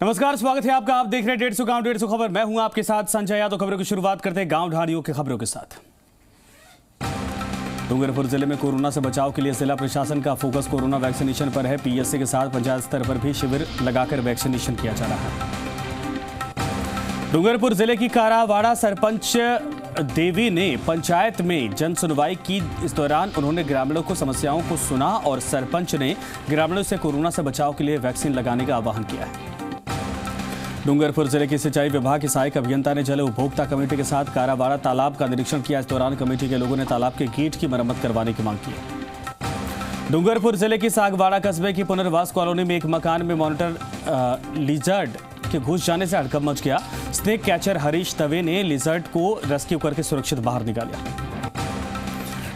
नमस्कार, स्वागत है आपका। आप देख रहे हैं 150 गांव 150 खबर। मैं हूं आपके साथ संजय यादव। खबरों की शुरुआत करते हैं गांव ढाणियों की खबरों के साथ। डूंगरपुर जिले में कोरोना से बचाव के लिए जिला प्रशासन का फोकस कोरोना वैक्सीनेशन पर है। पीएससी के साथ पंचायत स्तर पर भी शिविर लगाकर वैक्सीनेशन किया जा रहा है। डूंगरपुर जिले की कारावाड़ा सरपंच देवी ने पंचायत में जन सुनवाई की। इस दौरान उन्होंने ग्रामीणों को समस्याओं को सुना और सरपंच ने ग्रामीणों से कोरोना से बचाव के लिए वैक्सीन लगाने का आह्वान किया है। डूंगरपुर जिले की सिंचाई विभाग के सहायक अभियंता ने जल उपभोक्ता कमेटी के साथ कारावाड़ा तालाब का निरीक्षण किया। इस दौरान कमेटी के लोगों ने तालाब के गेट की मरम्मत करवाने की मांग की। डूंगरपुर जिले की सागवाड़ा कस्बे की पुनर्वास कॉलोनी में एक मकान में मॉनिटर लिजर्ड के घुस जाने से हड़कंप मच गया। स्नेक कैचर हरीश दवे ने लिजर्ड को रेस्क्यू करके सुरक्षित बाहर निकाला।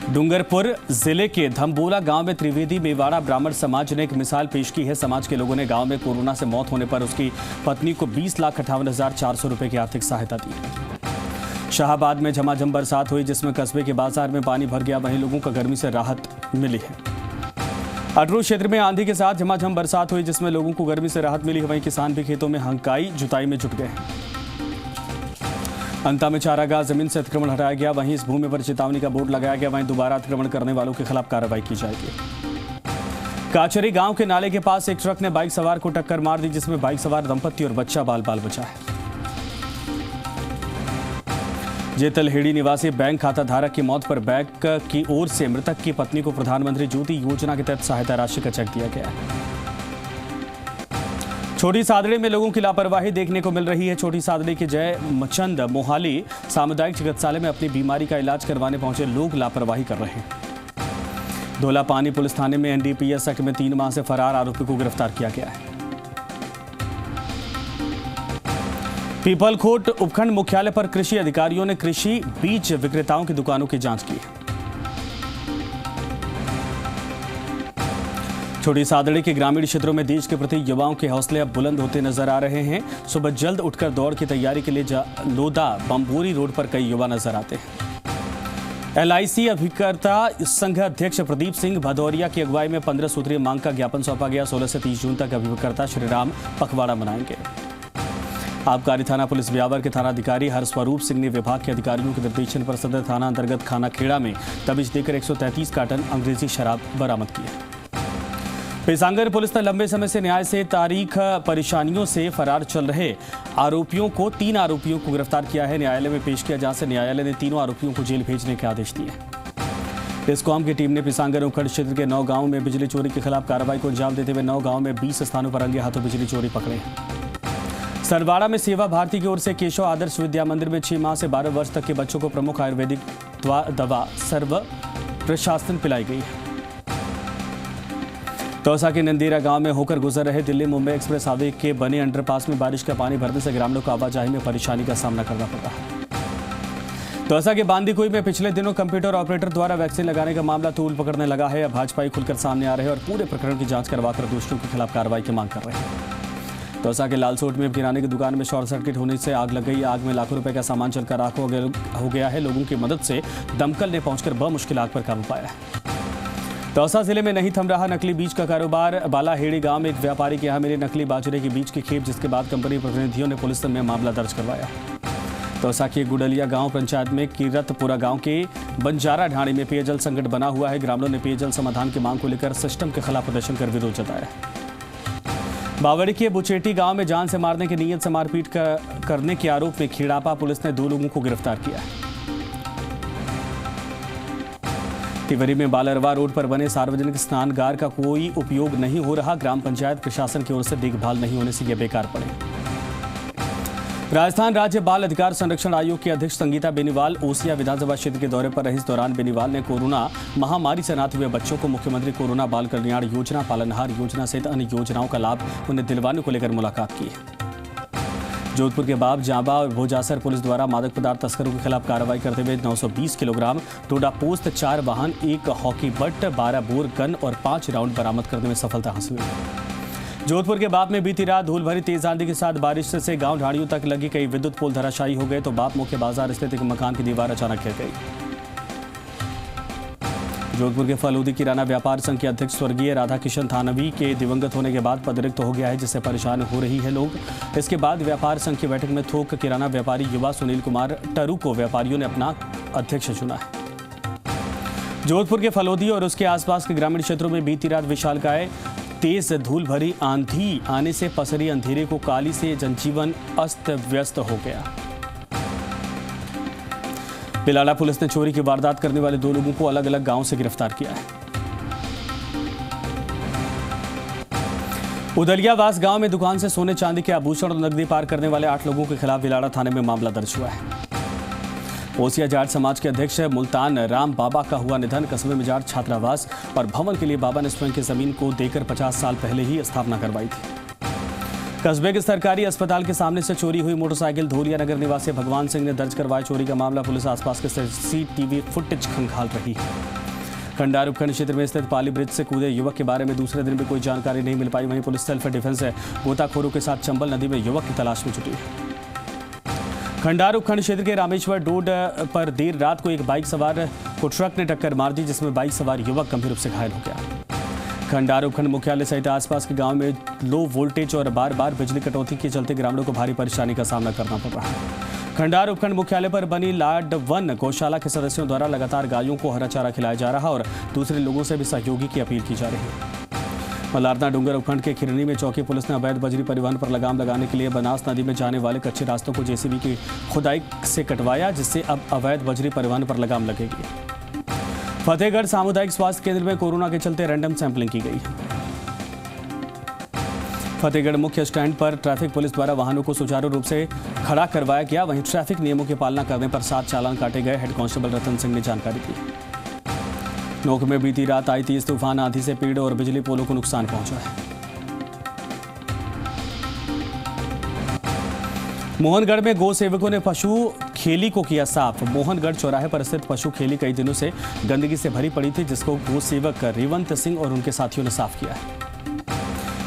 डूंगरपुर जिले के धमबोला गांव में त्रिवेदी मेवाड़ा ब्राह्मण समाज ने एक मिसाल पेश की है। समाज के लोगों ने गांव में कोरोना से मौत होने पर उसकी पत्नी को 20,58,400 रुपए की आर्थिक सहायता दी। शाहबाद में झमाझम बरसात हुई जिसमें कस्बे के बाजार में पानी भर गया। वहीं लोगों को गर्मी से राहत मिली है। अटरू क्षेत्र में आंधी के साथ झमाझम बरसात हुई जिसमें लोगों को गर्मी से राहत मिली है। वहीं किसान भी खेतों में हंकाई जुताई में जुट गए हैं। अंता में चारागाह जमीन से अतिक्रमण हटाया गया। वहीं इस भूमि पर चेतावनी का बोर्ड लगाया गया। वहीं दोबारा अतिक्रमण करने वालों के खिलाफ कार्रवाई की जाएगी। काचरी गांव के नाले के पास एक ट्रक ने बाइक सवार को टक्कर मार दी जिसमें बाइक सवार दंपत्ति और बच्चा बाल बाल बचा है। जेतलहेड़ी निवासी बैंक खाता धारक की मौत पर बैंक की ओर से मृतक की पत्नी को प्रधानमंत्री ज्योति योजना के तहत सहायता राशि का चेक दिया गया है। छोटी सादड़ी में लोगों की लापरवाही देखने को मिल रही है। छोटी सादड़ी के जय मचंद मोहाली सामुदायिक चिकित्सालय में अपनी बीमारी का इलाज करवाने पहुंचे लोग लापरवाही कर रहे हैं। धोलापानी पुलिस थाने में एनडीपीएस एक्ट में 3 माह से फरार आरोपी को गिरफ्तार किया गया है। पीपलखोट उपखंड मुख्यालय पर कृषि अधिकारियों ने कृषि बीज विक्रेताओं की दुकानों की जांच की। छोटी सादड़ी के ग्रामीण क्षेत्रों में देश के प्रति युवाओं के हौसले अब बुलंद होते नजर आ रहे हैं। सुबह जल्द उठकर दौड़ की तैयारी के लिए लोदा बम्बोरी रोड पर कई युवा नजर आते हैं। एलआईसी अभिकर्ता संघ अध्यक्ष प्रदीप सिंह भदौरिया की अगुवाई में 15 सूत्रीय मांग का ज्ञापन सौंपा गया। 16 से 30 जून तक अभिकर्ता श्रीराम पखवाड़ा मनाएंगे। आबकारी थाना पुलिस ब्यावर के थानाधिकारी हरस्वरूप सिंह ने विभाग के अधिकारियों के निर्देशन पर सदर थाना अंतर्गत खानाखेड़ा में तबीज देकर 133 कार्टन अंग्रेजी शराब बरामद की है। पेशांगर पुलिस ने लंबे समय से न्याय से तारीख परेशानियों से फरार चल रहे आरोपियों को 3 आरोपियों को गिरफ्तार किया है। न्यायालय में पेश किया जहां से न्यायालय ने तीनों आरोपियों को जेल भेजने के आदेश दिए। डिस्कॉम की टीम ने पेशांगर उपखंड क्षेत्र के 9 गांवों में बिजली चोरी के खिलाफ कार्रवाई को अंजाम देते हुए 9 गांवों में 20 स्थानों पर रंगे हाथों बिजली चोरी पकड़े। सरवाड़ा में सेवा भारती की ओर से केशव आदर्श विद्या मंदिर में 6 माह से 12 वर्ष तक के बच्चों को प्रमुख आयुर्वेदिक दवा सर्व प्रशासन पिलाई गई है। दौसा के नंदीरा गांव में होकर गुजर रहे दिल्ली मुंबई एक्सप्रेस हाईवे के बने अंडरपास में बारिश का पानी भरने से ग्रामीणों को आवाजाही में परेशानी का सामना करना पड़ रहा है। दौसा के बांदीकुई में पिछले दिनों कंप्यूटर ऑपरेटर द्वारा वैक्सीन लगाने का मामला तूल पकड़ने लगा है। अब भाजपाई खुलकर सामने आ रहे हैं और पूरे प्रकरण की जांच करवाकर दोषियों के खिलाफ कार्रवाई की मांग कर रहे हैं। दौसा के लालसोट में किराने की दुकान में शॉर्ट सर्किट होने से आग लग गई। आग में लाखों रुपए का सामान जलकर राख हो गया है। लोगों की मदद से दमकल ने पहुंचकर बमुश्किल आग पर काबू पाया है। दौसा जिले में नहीं थम रहा नकली बीज का कारोबार। बालाहेड़ी गांव में एक व्यापारी के यहां मिले नकली बाजरे के बीज की खेप, जिसके बाद कंपनी प्रतिनिधियों ने पुलिस में मामला दर्ज करवाया। दौसा के गुडलिया गांव पंचायत में किरतपुरा गांव के बंजारा ढाणी में पेयजल संकट बना हुआ है। ग्रामीणों ने पेयजल समाधान की मांग को लेकर सिस्टम के खिलाफ प्रदर्शन कर विरोध जताया। बावड़ी के बुचेटी गांव में जान से मारने की नीयत से मारपीट करने के आरोप में खिड़ापा पुलिस ने 2 लोगों को गिरफ्तार किया है। तिवरी में बालरवा रोड पर बने सार्वजनिक स्नानगार का कोई उपयोग नहीं हो रहा। ग्राम पंचायत प्रशासन की ओर से देखभाल नहीं होने से यह बेकार पड़े। राजस्थान राज्य बाल अधिकार संरक्षण आयोग की अध्यक्ष संगीता बेनीवाल ओसिया विधानसभा क्षेत्र के दौरे पर रही। इस दौरान बेनीवाल ने कोरोना महामारी से अनाथ हुए बच्चों को मुख्यमंत्री कोरोना बाल कल्याण योजना, पालनहार योजना सहित अन्य योजनाओं का लाभ उन्हें दिलवाने को लेकर मुलाकात की। जोधपुर के बाब जांबा और भोजासर पुलिस द्वारा मादक पदार्थ तस्करों के खिलाफ कार्रवाई करते हुए 920 किलोग्राम डोडा पोस्त, 4 वाहन, 1 हॉकी बट, 12 बोर गन और 5 राउंड बरामद करने में सफलता हासिल हुई। जोधपुर के बाप में बीती रात धूल भरी तेज आंधी के साथ बारिश से गांव ढाणियों तक लगी कई विद्युत पोल धराशायी हो गए तो बाप मुख्य बाजार स्थित एक मकान की दीवार अचानक गिर गई। जोधपुर के फलूदी किराना व्यापार संघ के अध्यक्ष स्वर्गीय राधा किशन थानवी के दिवंगत होने के बाद पद रिक्त हो गया है, जिससे परेशान हो रही है लोग। इसके बाद व्यापार संघ की बैठक में थोक किराना व्यापारी युवा सुनील कुमार टरू को व्यापारियों ने अपना अध्यक्ष चुना है। जोधपुर के फलोदी और उसके आसपास के ग्रामीण क्षेत्रों में बीती रात विशालकाय तेज धूल भरी आंधी आने से पसरी अंधेरे को काली से जनजीवन अस्त व्यस्त हो गया। पिलाड़ा पुलिस ने चोरी की वारदात करने वाले 2 लोगों को अलग अलग गांव से गिरफ्तार किया है। उदलियावास गांव में दुकान से सोने चांदी के आभूषण और नकदी पार करने वाले 8 लोगों के खिलाफ पिलाड़ा थाने में मामला दर्ज हुआ है। ओसिया जाट समाज के अध्यक्ष मुल्तान राम बाबा का हुआ निधन। कस्बे में जाट छात्रावास और भवन के लिए बाबा ने स्वयं की जमीन को देकर 50 साल पहले ही स्थापना करवाई थी। कस्बे के सरकारी अस्पताल के सामने से चोरी हुई मोटरसाइकिल धोलिया नगर निवासी भगवान सिंह ने दर्ज करवाया चोरी का मामला। पुलिस आसपास के सीसीटीवी फुटेज खंगाल रही है। खंडार उपखंड क्षेत्र में स्थित पाली ब्रिज से कूदे युवक के बारे में दूसरे दिन भी कोई जानकारी नहीं मिल पाई। वहीं पुलिस सेल्फ डिफेंस गोताखोरों के साथ चंबल नदी में युवक की तलाश में जुटी है। खंडार उपखंड क्षेत्र के रामेश्वर डोड पर देर रात को एक बाइक सवार को ट्रक ने टक्कर मार दी, जिसमें बाइक सवार युवक गंभीर रूप से घायल हो गया। खंडार उपखंड मुख्यालय सहित आसपास के गांव में लो वोल्टेज और बार बार बिजली कटौती के चलते ग्रामीणों को भारी परेशानी का सामना करना पड़ रहा है। खंडार उपखंड मुख्यालय पर बनी लाड वन गौशाला के सदस्यों द्वारा लगातार गायों को हरा चारा खिलाया जा रहा और दूसरे लोगों से भी सहयोगी की अपील की जा रही है। मलारना डूंगर उपखंड के खिरनी में चौकी पुलिस ने अवैध बजरी परिवहन पर लगाम लगाने के लिए बनास नदी में जाने वाले कच्चे रास्तों को जेसीबी की खुदाई से कटवाया, जिससे अब अवैध बजरी परिवहन पर लगाम लगेगी। फतेहगढ़ सामुदायिक स्वास्थ्य केंद्र में कोरोना के चलते रैंडम सैंपलिंग की गई है। फतेहगढ़ मुख्य स्टैंड पर ट्रैफिक पुलिस द्वारा वाहनों को सुचारू रूप से खड़ा करवाया गया। वहीं ट्रैफिक नियमों की पालना करने पर 7 चालान काटे गए। हेड कांस्टेबल रतन सिंह ने जानकारी दी। नोक में बीती रात आई तेज तूफान आंधी से पेड़ और बिजली पोलों को नुकसान पहुंचा है। मोहनगढ़ में गौ सेवकों ने पशु खेली को किया साफ। मोहनगढ़ चौराहे पर स्थित पशु खेली कई दिनों से गंदगी से भरी पड़ी थी, जिसको गौ सेवक रेवंत सिंह और उनके साथियों ने साफ किया है।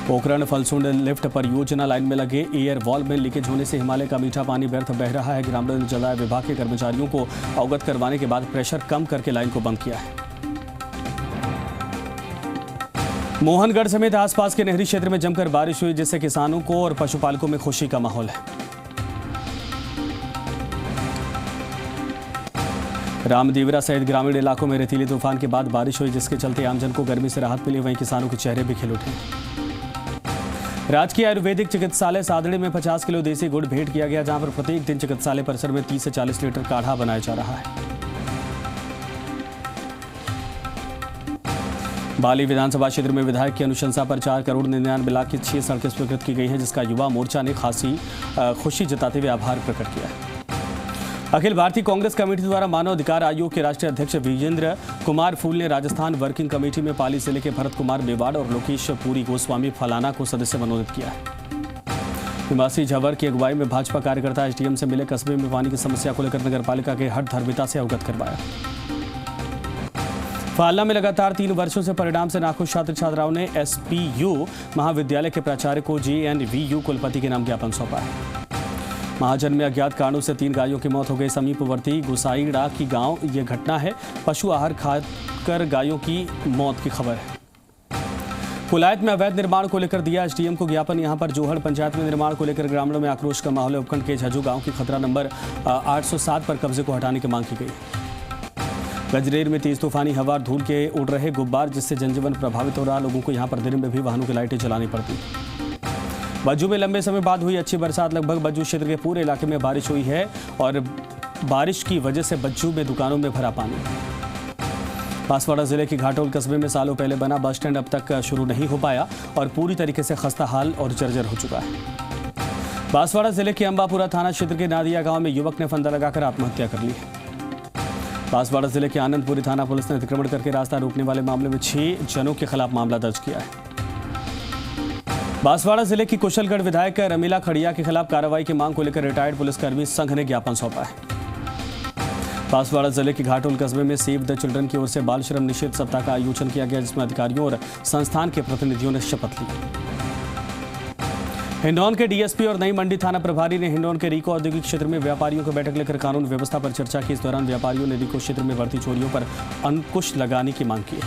पोखरण फलसुंड लिफ्ट परियोजना लाइन में लगे एयर वॉल में लीकेज होने से हिमालय का मीठा पानी व्यर्थ बह रहा है। ग्रामीणों ने जलदाय विभाग के कर्मचारियों को अवगत करवाने के बाद प्रेशर कम करके लाइन को बंद किया है। मोहनगढ़ समेत आसपास के नहरी क्षेत्र में जमकर बारिश हुई, जिससे किसानों को और पशुपालकों में खुशी का माहौल है। रामदेवरा सहित ग्रामीण इलाकों में रेतीले तूफान के बाद बारिश हुई, जिसके चलते आमजन को गर्मी से राहत मिली। वहीं किसानों के चेहरे भी खिल उठे। राजकीय आयुर्वेदिक चिकित्सालय सादड़ी में 50 किलो देसी गुड़ भेंट किया गया, जहां पर प्रत्येक दिन चिकित्सालय परिसर में 30 से 40 लीटर काढ़ा बनाया जा रहा है। बाली विधानसभा क्षेत्र में विधायक की अनुशंसा पर 4 करोड़ 99 लाख की 6 सड़कें स्वीकृत की गई हैं, जिसका युवा मोर्चा ने खासी खुशी जताते हुए आभार प्रकट किया है। अखिल भारतीय कांग्रेस कमेटी द्वारा मानव अधिकार आयोग के राष्ट्रीय अध्यक्ष विजेंद्र कुमार फूल ने राजस्थान वर्किंग कमेटी में पाली जिले के भरत कुमार मेवाड़ और लोकेश पुरी गोस्वामी फलाना को सदस्य मनोनीत किया है। निवासी झवर की अगुवाई में भाजपा कार्यकर्ता एसडीएम से मिले, कस्बे में पानी की समस्या को लेकर नगर पालिका के हर धर्मिता से अवगत करवाया। फालना में लगातार 3 वर्षों से परिणाम से नाखुश छात्र छात्राओं ने एसपीयू महाविद्यालय के प्राचार्य को जेएनवीयू कुलपति के नाम ज्ञापन सौंपा है। महाजन में अज्ञात कारणों से 3 गायों की मौत हो गई। समीपवर्ती गुसाईड़ा की गांव ये घटना है। पशु आहार खाकर गायों की मौत की खबर है। कुलायत में अवैध निर्माण को लेकर दिया एसडीएम को ज्ञापन। यहां पर जोहड़ पंचायत में निर्माण को लेकर ग्रामीणों में आक्रोश का माहौल है। उपखंड के झज्जू गांव की खतरा नंबर 807 पर कब्जे को हटाने की मांग की गई। गजरेर में तेज तूफानी हवा, धूल के उड़ रहे गुब्बार, जिससे जनजीवन प्रभावित हो रहा। लोगों को यहां पर दिन में भी वाहनों की लाइटें जलानी पड़ती। बज्जू में लंबे समय बाद हुई अच्छी बरसात। लगभग बज्जू क्षेत्र के पूरे इलाके में बारिश हुई है और बारिश की वजह से बज्जू में दुकानों में भरा पानी। बांसवाड़ा जिले के घाटोल कस्बे में सालों पहले बना बस स्टैंड अब तक शुरू नहीं हो पाया और पूरी तरीके से खस्ता हाल और जर्जर हो चुका है। बांसवाड़ा जिले के अंबापुरा थाना क्षेत्र के नादिया गांव में युवक ने फंदा लगाकर आत्महत्या कर ली है। बांसवाड़ा जिले के आनंदपुरी थाना पुलिस ने अतिक्रमण करके रास्ता रोकने वाले मामले में 6 जनों के खिलाफ मामला दर्ज किया है। बांसवाड़ा जिले की कुशलगढ़ विधायक रमीला खड़िया के खिलाफ कार्रवाई की मांग को लेकर रिटायर्ड पुलिसकर्मी संघ ने ज्ञापन सौंपा है। बांसवाड़ा जिले के घाटोल कस्बे में सेव द चिल्ड्रन की ओर से बाल श्रम निषेध सप्ताह का आयोजन किया गया, जिसमें अधिकारियों और संस्थान के प्रतिनिधियों ने शपथ ली। हिंडौन के डीएसपी और नई मंडी थाना प्रभारी ने हिंडौन के रीको औद्योगिक क्षेत्र में व्यापारियों की बैठक लेकर कानून व्यवस्था पर चर्चा की। इस दौरान व्यापारियों ने रीको क्षेत्र में बढ़ती चोरियों पर अंकुश लगाने की मांग की।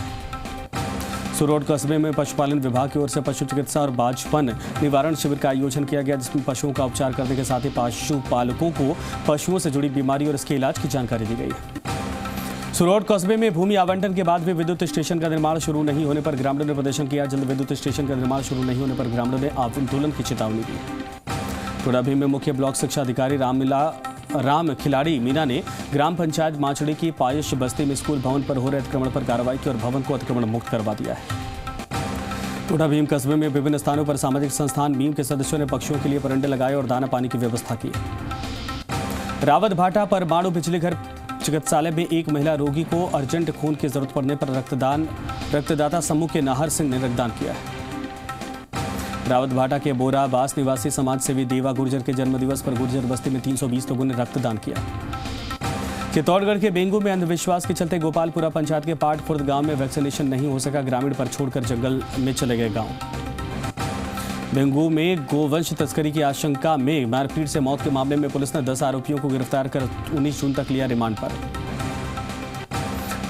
सुरोड कस्बे में पशुपालन विभाग की ओर से पशु चिकित्सा और बाजपन निवारण शिविर का आयोजन किया गया, जिसमें पशुओं का उपचार करने के साथ ही पशुपालकों को पशुओं से जुड़ी बीमारी और इसके इलाज की जानकारी दी गई। सुरोड कस्बे में भूमि आवंटन के बाद भी विद्युत स्टेशन का निर्माण शुरू नहीं होने पर ग्रामीणों ने प्रदर्शन किया। जल्द विद्युत स्टेशन का निर्माण शुरू नहीं होने पर ग्रामीणों ने आंदोलन की चेतावनी दी। टोडा भीम में मुख्य ब्लॉक शिक्षा अधिकारी राम खिलाड़ी मीना ने ग्राम पंचायत माचड़ी की पायश बस्ती में स्कूल भवन पर हो रहे अतिक्रमण पर कार्रवाई की और भवन को अतिक्रमण मुक्त करवा दिया है। टोडा भीम कस्बे में विभिन्न स्थानों पर सामाजिक संस्थान भीम के सदस्यों ने पक्षियों के लिए परंडे लगाए और दाना पानी की व्यवस्था की। रावत भाटा पर माणू बिजली घर चिकित्सालय में एक महिला रोगी को अर्जेंट खून की जरूरत पड़ने पर रक्तदाता समूह के नाहर सिंह ने रक्तदान किया है। रावत भाटा के बोराबास निवासी समाज सेवी देवा गुर्जर के जन्मदिवस पर गुर्जर बस्ती में 320 लोगों ने रक्तदान किया। चित्तौड़गढ़ के बेंगू में अंधविश्वास के चलते गोपालपुरा पंचायत के पाटखुर्द गांव में वैक्सीनेशन नहीं हो सका। ग्रामीण पर छोड़कर जंगल में चले गए गांव। बेंगू में गोवंश तस्करी की आशंका में मारपीट से मौत के मामले में पुलिस ने 10 आरोपियों को गिरफ्तार कर 19 जून तक लिया रिमांड पर।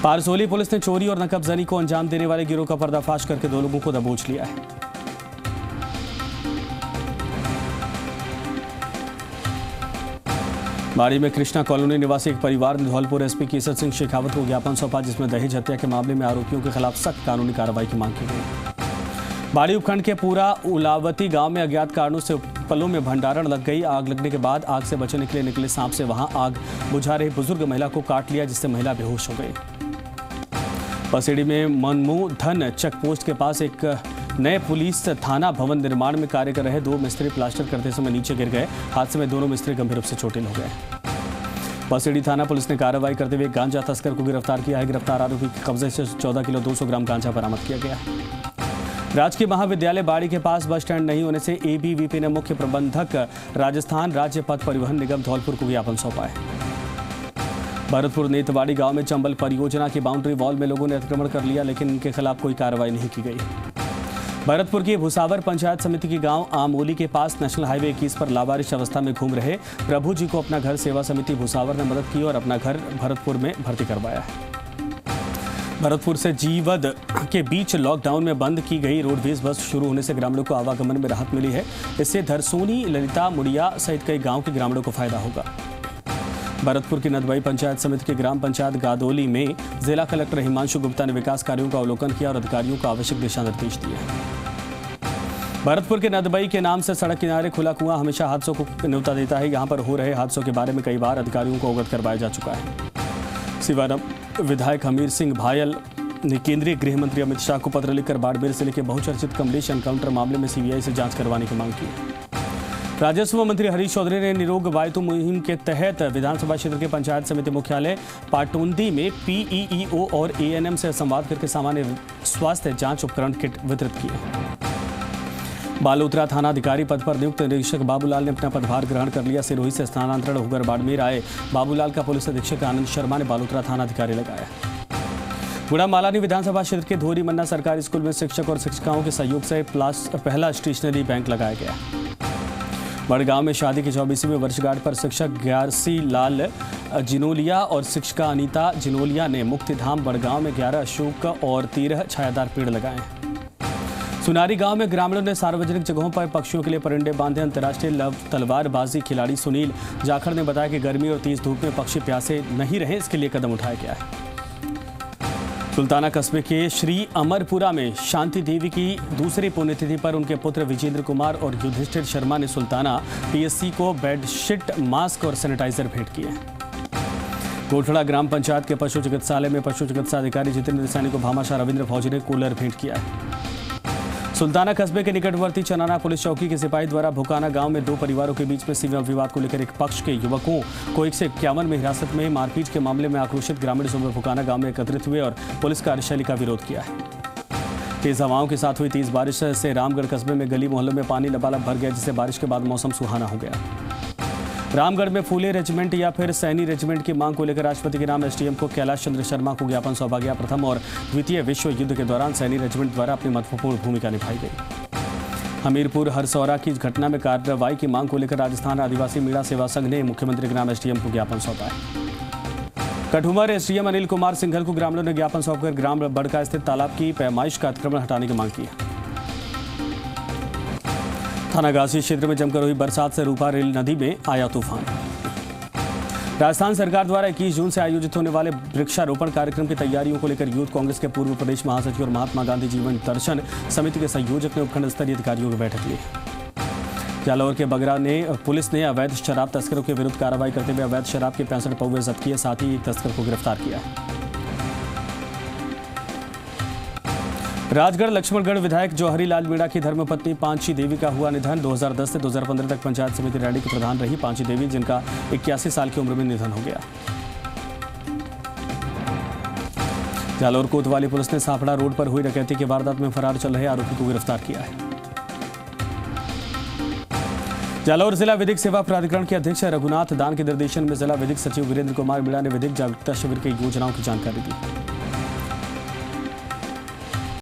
पारसोली पुलिस ने चोरी और नकबजनी को अंजाम देने वाले गिरोह का पर्दाफाश करके 2 लोगों को दबोच लिया है। बाड़ी में कृष्णा कॉलोनी निवासी एक परिवार ने धौलपुर एसपी केसर सिंह शेखावत को ज्ञापन सौंपा, जिसमें दहेज हत्या के मामले में आरोपियों के खिलाफ सख्त कानूनी कार्रवाई की मांग की गई। बाड़ी उपखंड के पूरा उलावती गांव में अज्ञात कारणों से पलों में भंडारण लग गई। आग लगने के बाद आग से बचने के लिए निकले सांप से वहां आग बुझा रही बुजुर्ग महिला को काट लिया, जिससे महिला बेहोश हो गई। पसेड़ी में मनमोधन चेक पोस्ट के पास एक नए पुलिस थाना भवन निर्माण में कार्य कर रहे 2 मिस्त्री प्लास्टर करते समय नीचे गिर गए। हादसे में दोनों मिस्त्री गंभीर रूप से चोटिल हो गए। पसेड़ी थाना पुलिस ने कार्रवाई करते हुए गांजा तस्कर को गिरफ्तार किया है। गिरफ्तार आरोपी के कब्जे से 14 किलो 200 ग्राम गांजा बरामद किया गया। राजकीय महाविद्यालय बाड़ी के पास बस स्टैंड नहीं होने से एबीवीपी ने मुख्य प्रबंधक राजस्थान राज्य पथ परिवहन निगम धौलपुर को ज्ञापन सौंपा है। भरतपुर नेतवाड़ी गांव में चंबल परियोजना की बाउंड्री वॉल में लोगों ने अतिक्रमण कर लिया, लेकिन इनके खिलाफ कोई कार्रवाई नहीं की गई। भरतपुर की भुसावर पंचायत समिति के गांव आमोली के पास नेशनल हाईवे 21 पर लावारिश अवस्था में घूम रहे प्रभु जी को अपना घर सेवा समिति भुसावर ने मदद की और अपना घर भरतपुर में भर्ती करवाया है। भरतपुर से जीवद के बीच लॉकडाउन में बंद की गई रोडवेज बस शुरू होने से ग्रामीणों को आवागमन में राहत मिली है। इससे धरसोनी, ललिता, मुड़िया सहित कई गांव के ग्रामीणों को फायदा होगा। भरतपुर की नदबई पंचायत समिति के ग्राम पंचायत गादोली में जिला कलेक्टर हिमांशु गुप्ता ने विकास कार्यों का अवलोकन किया और अधिकारियों को आवश्यक दिशा निर्देश दिए। भरतपुर के नदबई के नाम से सड़क किनारे खुला कुआं हमेशा हादसों को न्योता देता है। यहाँ पर हो रहे हादसों के बारे में कई बार अधिकारियों को अवगत करवाया जा चुका है। शिवानम विधायक हमीर सिंह भायल ने केंद्रीय गृह मंत्री अमित शाह को पत्र लिखकर बाड़मेर जिले के बहुचर्चित कमलेश एनकाउंटर मामले में सीबीआई से जांच करवाने की मांग की। राजस्व मंत्री हरीश चौधरी ने निरोग वायु मुहिम के तहत विधानसभा क्षेत्र के पंचायत समिति मुख्यालय पाटुंदी में पीईओ और एएनएम से संवाद करके सामान्य स्वास्थ्य जांच उपकरण किट वितरित किए। बालोतरा थानाधिकारी पद पर नियुक्त निरीक्षक बाबूलाल ने अपना पदभार ग्रहण कर लिया। सिरोही से स्थानांतरण होकर बाड़मेर आए बाबूलाल का पुलिस अधीक्षक आनंद शर्मा ने बालोतरा थानाधिकारी लगाया। गुड़ामालानी विधानसभा क्षेत्र के धोरी मन्ना सरकारी स्कूल में शिक्षक और शिक्षिकाओं के सहयोग से पहला स्टेशनरी बैंक लगाया गया। बड़गांव में शादी की 24वीं वर्षगांठ पर शिक्षक ग्यारसी लाल जिनोलिया और शिक्षिका अनीता जिनोलिया ने मुक्तिधाम बड़गांव में 11 अशोक और 13 छायादार पेड़ लगाए। सुनारी गांव में ग्रामीणों ने सार्वजनिक जगहों पर पक्षियों के लिए परिंडे बांधे। अंतर्राष्ट्रीय तलवारबाजी खिलाड़ी सुनील जाखड़ ने बताया कि गर्मी और तेज धूप में पक्षी प्यासे नहीं रहे, इसके लिए कदम उठाया गया है। सुल्ताना कस्बे के श्री अमरपुरा में शांति देवी की दूसरी पुण्यतिथि पर उनके पुत्र विजेंद्र कुमार और युधिष्ठिर शर्मा ने सुल्ताना पीएससी को बेडशीट, मास्क और सैनिटाइजर भेंट किए। कोटड़ा ग्राम पंचायत के पशु चिकित्सालय में पशु चिकित्सा अधिकारी जितेंद्र सैनी को भामाशाह रविंद्र फौजी ने कूलर भेंट किया है। सुल्ताना कस्बे के निकटवर्ती चनाना पुलिस चौकी के सिपाही द्वारा भुकाना गांव में 2 परिवारों के बीच में सीमा विवाद को लेकर एक पक्ष के युवकों को 151 में हिरासत में मारपीट के मामले में आक्रोशित ग्रामीण सुबह भुकाना गांव में एकत्रित हुए और पुलिस कार्यशैली का विरोध किया है। तेज हवाओं के साथ हुई तेज बारिश से रामगढ़ कस्बे में गली मोहल्लों में पानी लबालब भर गया, जिससे बारिश के बाद मौसम सुहाना हो गया। रामगढ़ में फूले रेजिमेंट या फिर सैनी रेजिमेंट की मांग को लेकर राष्ट्रपति के नाम एसडीएम को कैलाश चंद्र शर्मा को ज्ञापन सौंपा गया। प्रथम और द्वितीय विश्व युद्ध के दौरान सैनी रेजिमेंट द्वारा अपनी महत्वपूर्ण भूमिका निभाई गई। हमीरपुर हरसौरा की घटना में कार्रवाई की मांग को लेकर राजस्थान आदिवासी मीणा सेवा संघ ने मुख्यमंत्री ग्राम एसडीएम को ज्ञापन सौंपा है। कठुमर एसडीएम अनिल कुमार सिंघल को ग्रामीणों ने ज्ञापन सौंपकर ग्राम बड़का स्थित तालाब की पैमाइश का अतिक्रमण हटाने की मांग की है। थाना गाजी क्षेत्र में जमकर हुई बरसात से रूपा रेल नदी में आया तूफान। राजस्थान सरकार द्वारा 21 जून से आयोजित होने वाले वृक्षारोपण कार्यक्रम की तैयारियों को लेकर यूथ कांग्रेस के पूर्व प्रदेश महासचिव और महात्मा गांधी जीवन दर्शन समिति के संयोजक ने उपखंड स्तरीय अधिकारियों की बैठक ली। जालौर के बगरा ने पुलिस ने अवैध शराब तस्करों के विरुद्ध कार्रवाई करते हुए अवैध शराब के 65 पौवे जब्त किए, साथ ही एक तस्कर को गिरफ्तार किया है। राजगढ़ लक्ष्मणगढ़ विधायक जौहरी लाल मीणा की धर्मपत्नी पांची देवी का हुआ निधन। 2010 से 2015 तक पंचायत समिति रैली की प्रधान रही पांची देवी, जिनका 81 साल की उम्र में निधन हो गया। जालौर कोतवाली पुलिस ने सापड़ा रोड पर हुई डकैती की वारदात में फरार चल रहे आरोपी को गिरफ्तार किया है। जालौर जिला विधिक सेवा प्राधिकरण के अध्यक्ष रघुनाथ दान के निर्देशन में जिला विधिक सचिव वीरेंद्र कुमार मीणा ने विधिक जागरूकता शिविर की योजनाओं की जानकारी दी।